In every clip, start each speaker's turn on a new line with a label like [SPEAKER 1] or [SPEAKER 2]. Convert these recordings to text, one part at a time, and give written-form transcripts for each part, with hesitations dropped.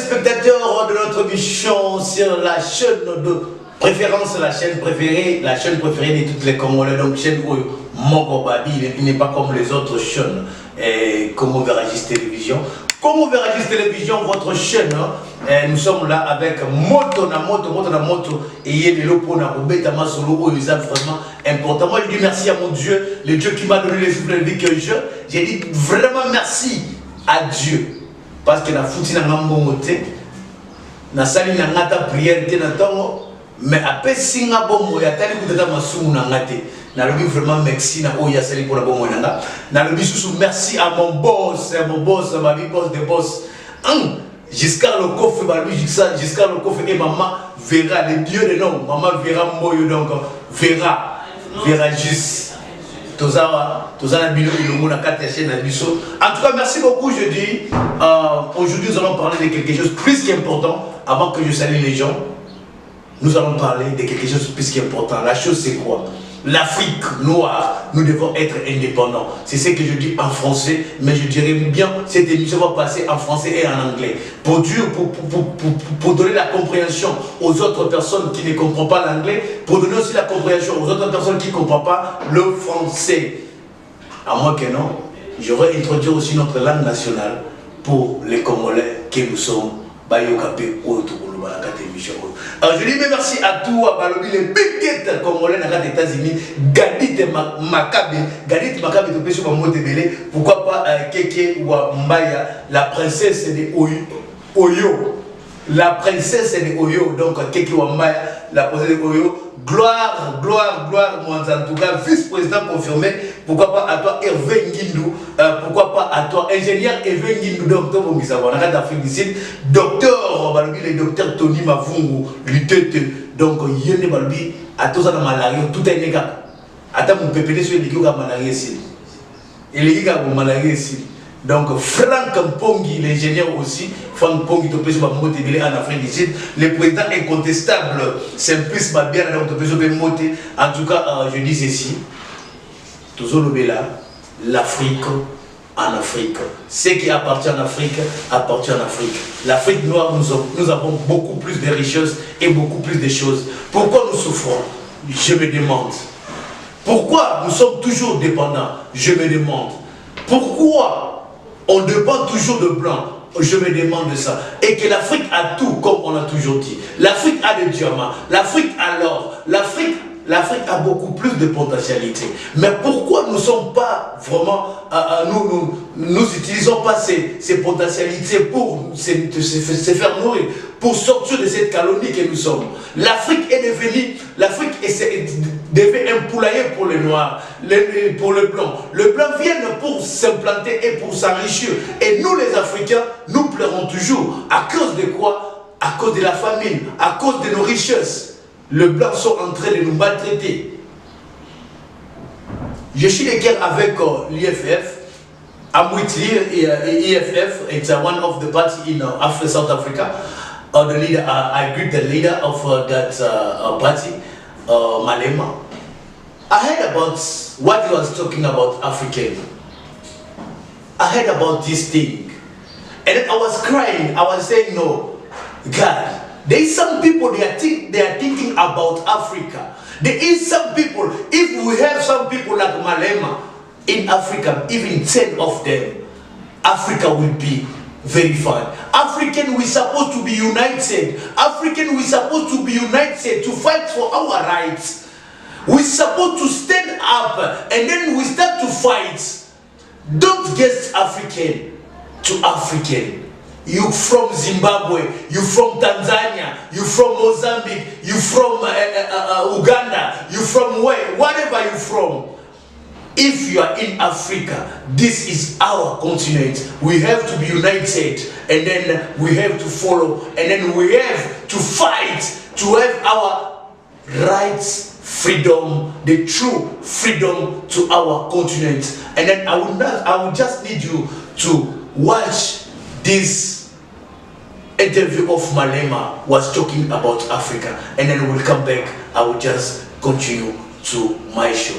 [SPEAKER 1] téléspectateurs de notre émission sur la chaîne de préférence, la chaîne préférée de toutes les Congolais, donc chaîne où Moko Babi, il n'est pas comme les autres chaînes, comme Veragis Télévision. Comme Veragis Télévision, votre chaîne, nous sommes là avec moto, et il y a des lots pour Nabobeta Masolo, où ils sont vraiment important. Moi, je dis merci à mon Dieu, le Dieu qui m'a donné les souffles de vie que j'ai dit vraiment merci à Dieu. Parce que la foutu n'a pas monté, na sali na ngata prière te na tongo, mais après singa bomo ya tali kutata masumu na ngate. Na lobi vraiment merci na oya sali pour la bomo nanga. Na lobi sous merci à mon boss, ma vie boss de boss. Jusqu'à le coffre, jusqu'à le coffre et maman verra les dieux de nom, maman verra moyo donc verra juste. En tout cas, merci beaucoup. Je dis, aujourd'hui, nous allons parler de quelque chose de plus qu'important. Avant que je salue les gens, nous allons parler de quelque chose de plus qu'important. La chose, c'est quoi? L'Afrique noire, nous devons être indépendants. C'est ce que je dis en français, mais je dirais bien, cette émission va passer en français et en anglais. Pour donner la compréhension aux autres personnes qui ne comprennent pas l'anglais, pour donner aussi la compréhension aux autres personnes qui ne comprennent pas le français. À moins que non, je vais introduire aussi notre langue nationale pour les Congolais que nous sommes. Alors je dis merci à tous, à les big Congolais dans les États-Unis, Gadit Makabe, pourquoi pas Keke ou Mbaya, la princesse de Oyo. La princesse de Oyo, donc Keke Wambaya, la princesse de Oyo. Gloire, moi en tout cas, vice-président confirmé. Pourquoi pas à toi Hervé Ngindou, pourquoi pas à toi ingénieur Hervé Ngindou, docteur Bomisava, on a d'Afrique du Sud, docteur, le docteur Tony Mavungu, l'UTT, donc Yéné Balbi, à tous ça dans malaria, tout est négatif. Attends, mon PPD sur les gars malaria ici. Et les gars malaria ici. Donc Franck Mpongi, l'ingénieur aussi, Franck Mpongi, en Afrique du Sud, le président incontestable, Simplice Babia, en tout cas, je dis ceci, l'Afrique en Afrique. Ce qui appartient en Afrique, appartient en Afrique. L'Afrique noire, nous avons beaucoup plus de richesses et beaucoup plus de choses. Pourquoi nous souffrons? Je me demande. Pourquoi nous sommes toujours dépendants? Je me demande. Pourquoi on dépend toujours de blanc? Je me demande ça. Et que l'Afrique a tout, comme on a toujours dit. L'Afrique a des diamants, l'Afrique a l'or, l'Afrique a beaucoup plus de potentialité. Mais pourquoi nous ne sommes pas vraiment, nous n'utilisons pas ces potentialités pour se faire nourrir, pour sortir de cette colonie que nous sommes? L'Afrique est devenue un poulailler pour les Noirs, pour le blanc. Le blanc vient pour s'implanter et pour s'enrichir. Et nous les Africains, nous pleurons toujours. À cause de quoi? À cause de la famine, à cause de nos richesses. Les blancs sont en train de nous maltraiter. Je suis de guerre avec l'IFF. I'm with EFF. It's one of the party in South Africa. The leader, I greet the leader of that party, Malema. I heard about what he was talking about African. I heard about this thing. And then I was crying. I was saying, no, God. There is some people, they are thinking about Africa. There is some people, if we have some people like Malema in Africa, even 10 of them, Africa will be very fine. African, we're supposed to be united. African, we're supposed to be united to fight for our rights. We're supposed to stand up and then we start to fight. Don't get African to African. You from Zimbabwe, you from Tanzania, you from Mozambique, you from Uganda, you from wherever you're from. If you are in Africa, this is our continent. We have to be united, and then we have to follow, and then we have to fight to have our rights, freedom, the true freedom to our continent. And then I will just need you to watch this interview of Malema was talking about Africa, and then we'll come back. I will just continue to my show.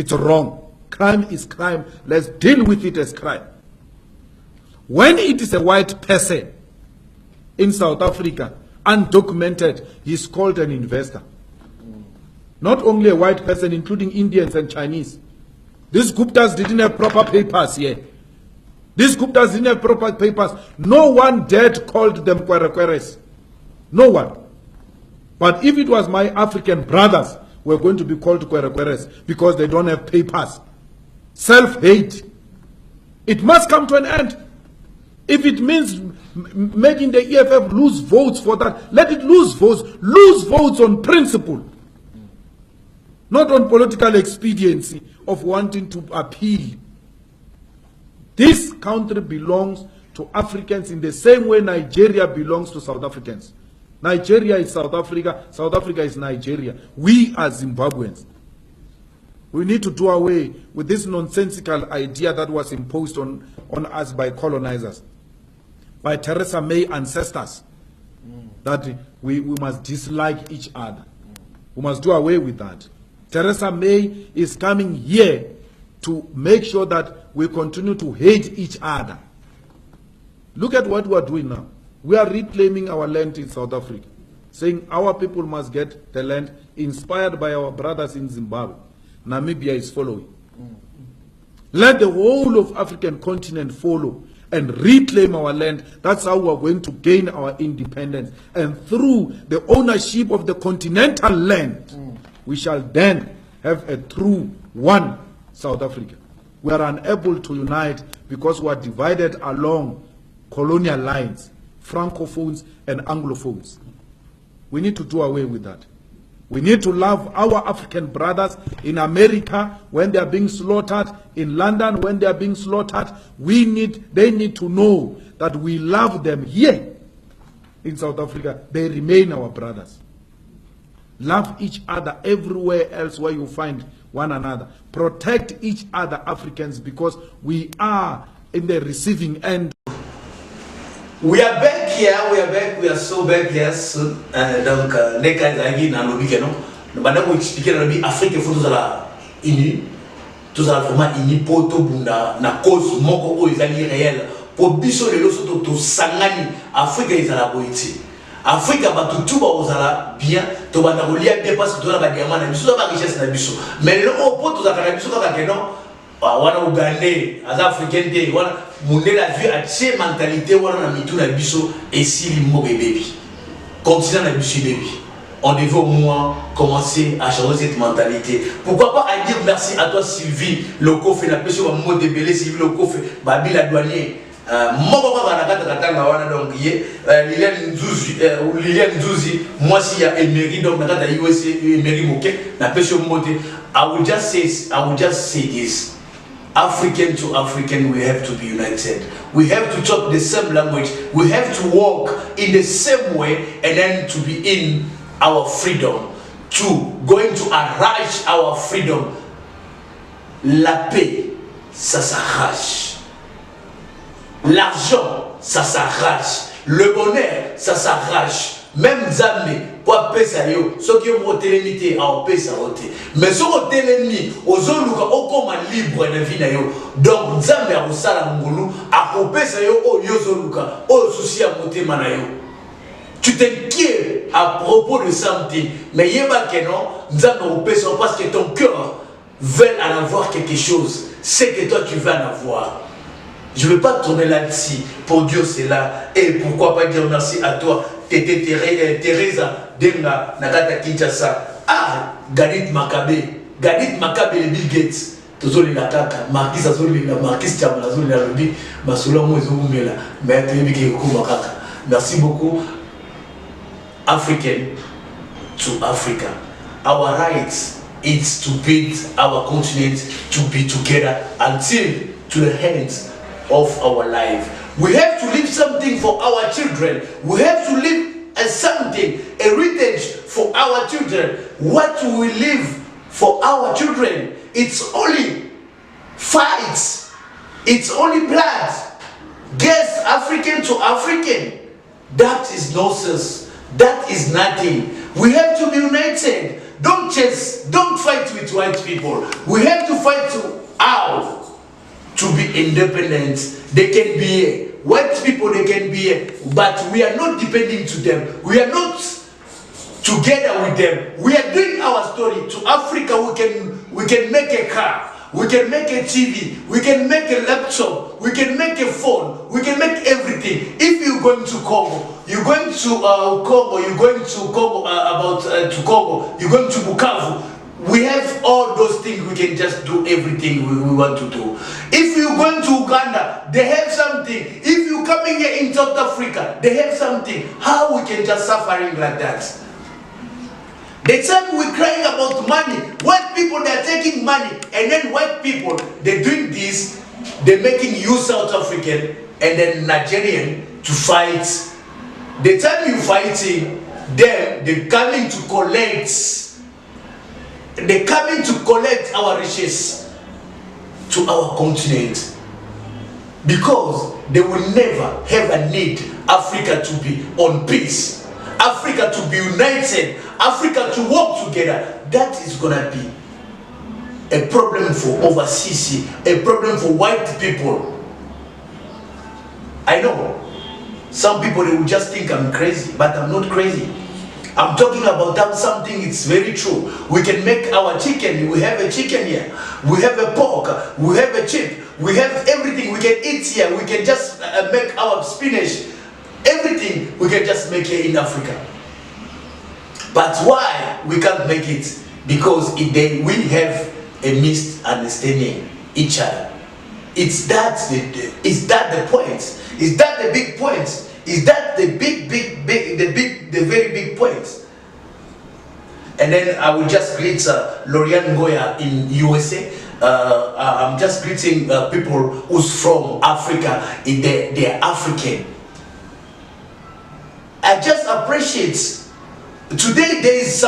[SPEAKER 2] It's wrong. Crime is crime. Let's deal with it as crime. When it is a white person in South Africa, undocumented, he's called an investor. Not only a white person, including Indians and Chinese. These Guptas didn't have proper papers here. These Guptas didn't have proper papers. No one dared called them Kwerekweres. No one. But if it was my African brothers, we're going to be called Kwerekweres because they don't have papers. Self-hate. It must come to an end. If it means making the EFF lose votes for that, let it lose votes. Lose votes on principle. Not on political expediency of wanting to appeal. This country belongs to Africans in the same way Nigeria belongs to South Africans. Nigeria is South Africa, South Africa is Nigeria. We are Zimbabweans. We need to do away with this nonsensical idea that was imposed on us by colonizers, by Theresa May ancestors, that we must dislike each other. We must do away with that. Theresa May is coming here to make sure that we continue to hate each other. Look at what we are doing now. We are reclaiming our land in South Africa, saying our people must get the land inspired by our brothers in Zimbabwe. Namibia is following. Let the whole of African continent follow and reclaim our land. That's how we are going to gain our independence. And through the ownership of the continental land, we shall then have a true one South Africa. We are unable to unite because we are divided along colonial lines, Francophones and Anglophones. We need to do away with that. We need to love our African brothers in America when they are being slaughtered, in London when they are being slaughtered. They need to know that we love them here in South Africa. They remain our brothers. Love each other everywhere else where you find one another. Protect each other, Africans, because we are in the receiving end.
[SPEAKER 1] We are back here, we are so back here soon. Donc, les cas d'agir dans le week-end, nous allons expliquer dans le Afrique, il faut tous la unis, tous la format uni pour tout bunda, na cause moko o izali réel, pour biso le loso to sangani, Afrique izala boiti. Afrique ba tout ba ozala bien, to ba na kolia bien parce que to na ba diamant na biso ba richesse na biso. Mais le o po to za kana biso ka kenon, wana Ougandais, az africain te, wana Mundé la vie a tché mentalité wana na mitou na biso et si limo baby. Continent na biso baby. On devait au moins commencer à changer cette mentalité. Pourquoi pas à dire merci à toi Sylvie, le coffre la pêche au mot de belé Sylvie le coffre, Babi la douanier. Moko ba na kata katanga wana donc yé Liliane Nzuzi, moi si ya Emery donc na kata USA Emery moke na pêche au mot. I will just say this. African to African, we have to be united. We have to talk the same language. We have to walk in the same way and then to be in our freedom. Going to arrache our freedom. La paix, ça s'arrache. L'argent, ça s'arrache. Le bonheur, ça s'arrache. Même Zambé, pour paix ça yo, ceux qui ont télémité à paix ça voté. Mais ceux qui ont télémité, aux autres au comme libre de vie na yo. Donc Zambé a usala ngulu, à paix ça yo, au yozoluka, au souci à monter manayo. Tu t'inquiètes à propos de something, mais yeba que non, Zambé au paix ça parce que ton cœur veut en avoir quelque chose, c'est que toi tu veux en avoir. Je ne vais pas tourner là-dessus pour dire cela et pourquoi pas dire merci à toi. Tété Teresa Denga Nakata Kinshasa. Ah, Gadit Makabe le Bill Gates. Tozoli la kaka, Marquis Azoli la Marquis Tiamala Azoli la Lobi, Masula Mozo Mela, mais Tébiki Kumakaka. Merci beaucoup. African to Africa. Our rights is to build our continent to be together until to the hands of our life. We have to leave something for our children. We have to leave something, a heritage for our children. What do we leave for our children? It's only fights. It's only blood. Guess African to African. That is nonsense. That is nothing. We have to be united. Don't fight with white people. We have to fight how to be independent. They can be white people, they can be, but we are not depending to them. We are not together with them. We are doing our story. To Africa, we can make a car. We can make a TV, we can make a laptop, we can make a phone, we can make everything. If you're going to Congo, you're going to Congo, you're going to Congo, to Congo, you're going to Bukavu, we have all those things, we can just do everything we want to do. If you're going to Uganda, they have something. If you're coming here in South Africa, they have something. How we can just suffering like that? The time we're crying about money, white people, they're taking money, and then white people, they're doing this, they're making you South African and then Nigerian to fight. The time you're fighting them, they're coming to collect. They're coming to collect our riches to our continent. Because they will never ever need Africa to be on peace. Africa to be united, Africa to work together. That is gonna be a problem for overseas, a problem for white people. I know some people, they will just think I'm crazy, but I'm not crazy. I'm talking about something, it's very true. We can make our chicken, we have a chicken here, we have a pork, we have a chip, we have everything we can eat here, we can just make our spinach. Everything we can just make here in Africa. But why we can't make it? Because we have a misunderstanding each other. Is that the point? Is that the big point? Is that the very big point? And then I will just greet Lorian Ngoya in USA. I'm just greeting people who's from Africa. They're African. I just appreciate. Today there is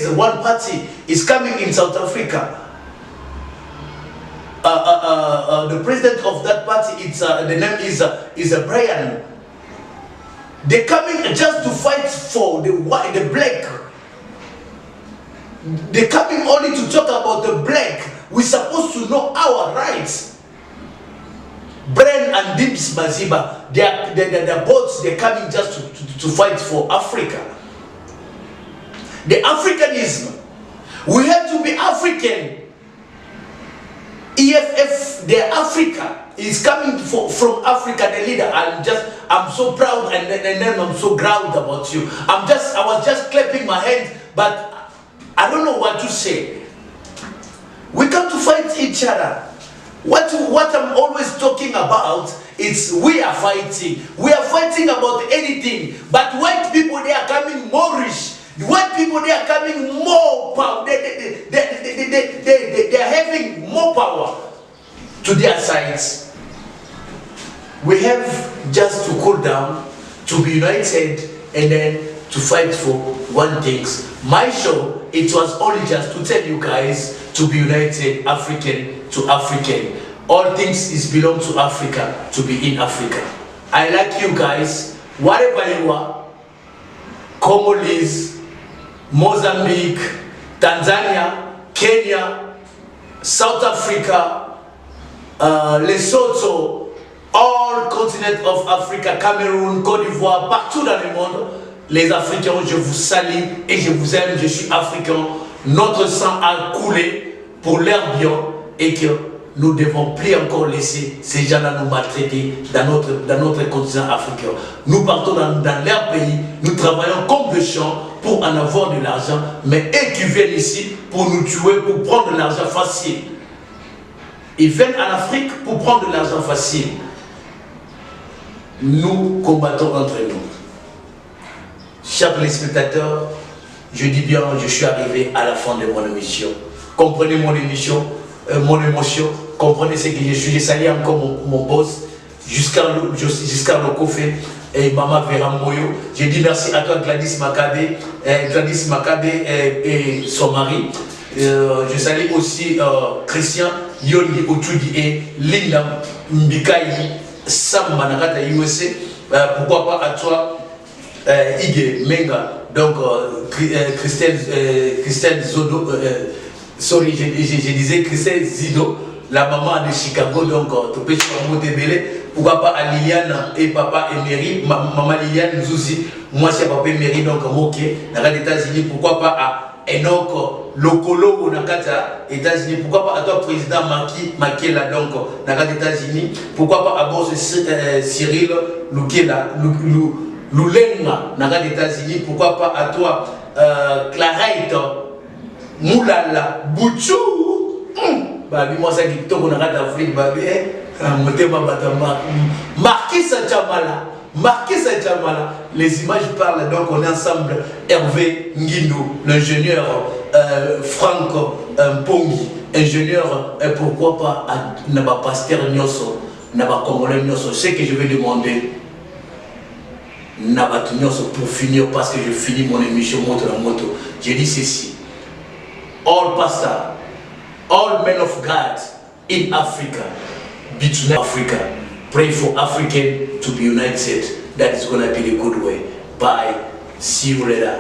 [SPEAKER 1] one party is coming in South Africa. The president of that party, the name is Brian. They're coming just to fight for the white, the black. They're coming only to talk about the black. We're supposed to know our rights. Bren and Dims Maziba, the boats, they're coming just to fight for Africa. The Africanism. We have to be African. EFF, the Africa is coming from Africa, the leader. I'm so proud and then I'm so proud about you. I was just clapping my hands, but I don't know what to say. We come to fight each other. What I'm always talking about is we are fighting. We are fighting about anything. But white people, they are coming more rich. The white people, they are coming more power. They are having more power to their sides. We have just to cool down, to be united, and then to fight for one thing. My show, it was only just to tell you guys to be united, African to African. All things is belong to Africa, to be in Africa. I like you guys, wherever you are, Congolese, Mozambique, Tanzania, Kenya, South Africa, Lesotho, all continents of Africa, Cameroun, Côte d'Ivoire, partout dans le monde, les Africains, je vous salue et je vous aime, je suis africain. Notre sang a coulé pour leur bien et que nous ne devons plus encore laisser ces gens-là nous maltraiter dans notre continent africain. Nous partons dans leur pays, nous travaillons comme des champs pour en avoir de l'argent, mais eux qui viennent ici pour nous tuer, pour prendre de l'argent facile. Ils viennent en Afrique pour prendre de l'argent facile. Nous combattons entre nous. Chers téléspectateurs, je dis bien, je suis arrivé à la fin de mon émission. Comprenez mon émission, mon émotion, comprenez ce que je suis. J'ai salué encore mon boss, jusqu'à le Kofé et Maman Vera Moyo. J'ai dit merci à toi Gladys Makabe et son mari. Je salue aussi Christian Yondi Otudi et Linda Mbikayi Sam Managata USA. Pourquoi pas à toi Ige Menga donc Christelle Zodo, sorry, je disais Christelle Zido, la maman de Chicago, donc tu peux monter belé. Pourquoi pas à Liliane et papa Emery, maman Liliane Zouzi, moi c'est papa Emery, donc ok, dans les États-Unis, pourquoi pas à Enoch Lokolo ou dans les États-Unis, pourquoi pas à toi président Makela, donc dans les États-Unis, pourquoi pas à boss Cyril Lukela, Lulenga dans les États-Unis, pourquoi pas à toi Clarette Moulala Bouchou, babi moi ça qui tombe dans l'Afrique, babi Marquis Saint-Chamala, les images parlent, donc on est ensemble. Hervé Nguindo, l'ingénieur Franck Mpongi, ingénieur, pourquoi pas Naba Pasteur Nyoso, Naba Congolais Nyoso. Ce que je vais demander, Naba Nyoso, pour finir, parce que je finis mon émission Moto la Moto, je dis ceci: all pastors, all men of God in Africa, between Africa, pray for African to be united. That is going to be the good way. Bye. See you later.